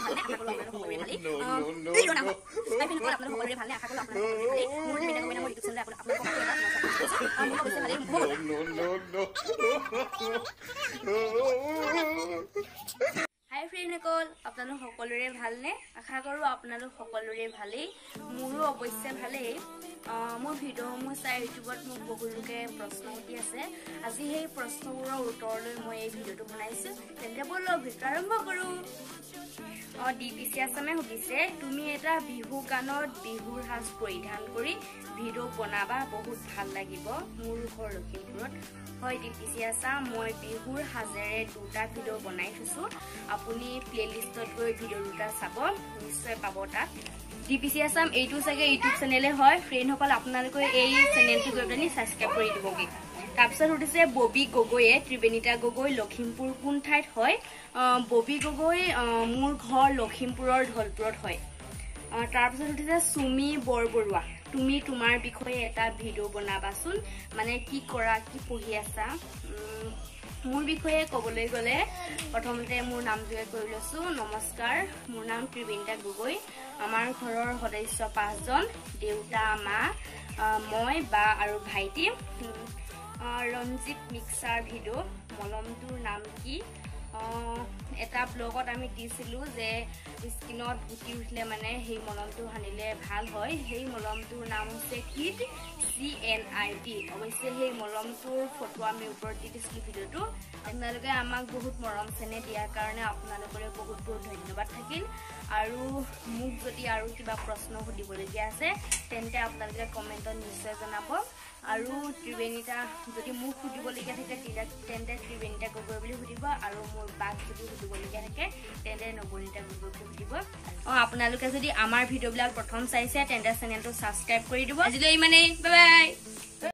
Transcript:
Hi friend সকল আপোনালোক সকলোৰে ভালনে আশা কৰো আপোনালোক সকলোৰে ভালেই মোৰো অৱশ্যে ভালেই মোৰ ভিডিঅ'সমূহ চাই ইউটিউবত মোক বহুত লোকে প্ৰশ্ন সুধি আছে আজি সেই প্ৰশ্নবোৰৰ উত্তৰলৈ মই এই ভিডিঅ'টো বনাইছো তেন্তে বলক ভিডিঅ' আৰম্ভ কৰো ডিপিচি আছামে সুধিছে তুমি এটা বিহু গানত বিহুৰ সাজ পৰিধান কৰি ভিডিঅ' বনাবা বহুত ভাল লাগিব মোৰ ঘৰ লখিমপুৰত হয় ডিপিচি আছাম মই বিহুৰ সাজেৰে দুটা ভিডিঅ' বনাই থৈছো আপুনি প্লেলিষ্টত গৈ ভিডিঅ' দুটা চাব নিশ্চয় পাব তাত ডিপিচি আছাম এইটো চাগে ইউটিউব চেনেলে হয় ফ্ৰেণ্ড সকল আপোনালোকে এই চেনেলটো গৈ পেলাই সাবস্ক্ৰাইব কৰি দিবগে তাৰপিছত উঠিছে ববি গগৈয়ে ত্ৰিবেণিতা গগৈ লখিমপুৰ কোন ঠাইত হয় ববি গগৈ মোৰ ঘৰ লখিমপুৰৰ ঢলপুৰত হয় তাৰপিছত উঠিছে সুমি বৰবৰুৱা তুমি তোমাৰ বিষয়ে এটা ভিডিঅ' বনাবাচোন মানে কি কৰা কি পঢ়ি আছা মোৰ বিষয়ে ক'বলৈ গ'লে প্ৰথমতে মোৰ নামটোকে কৈ লৈছো নমস্কাৰ মোৰ নাম ত্ৰিবেণিতা গগৈ আমাৰ ঘৰৰ সদস্য 5 জন দেউতা মা মই বা আৰু ভাইটি ৰঞ্জিত মিক্সাৰ ভিডিঅ' মলমটোৰ নাম কি এটা ব্লগত আমি দিছিলো যে স্কিনত গুটি উঠিলে মানে সেই মলমটো হানিলে ভাল হয় সেই মলমটোৰ নাম হৈছে কিড CNID অৱশ্যে সেই মলমটোৰ ফটো আমি ওপৰত দি দিছিলো ভিডিঅ'টো আপোনালোকে আমাক বহুত মৰম চেনেহ দিয়াৰ কাৰণে আপোনালোকৰে বহুত বহুত ধন্যবাদ থাকিল আৰু মোক যদি আৰু কিবা প্ৰশ্ন সুধিবলগীয়া আছে তেন্তে আপোনালোকে কমেণ্টত নিশ্চয় জনাব আৰু ত্ৰিবেণিতা যদি মোক সুধিবলগীয়া থাকে তেন্তে ত্ৰিবেণিতা গগৈ বুলি সুধিব আৰু মোৰ বাক যদি সুধিবলগীয়া থাকে তেন্তে নবনীতা গগৈ বুলি সুধিব আপোনালোকে যদি আমাৰ ভিডিঅ'বিলাক প্ৰথম চাইছে তেন্তে চেনেলটো সাবস্ক্ৰাইব কৰি দিব আজিলৈ ইমানেই বাই বাই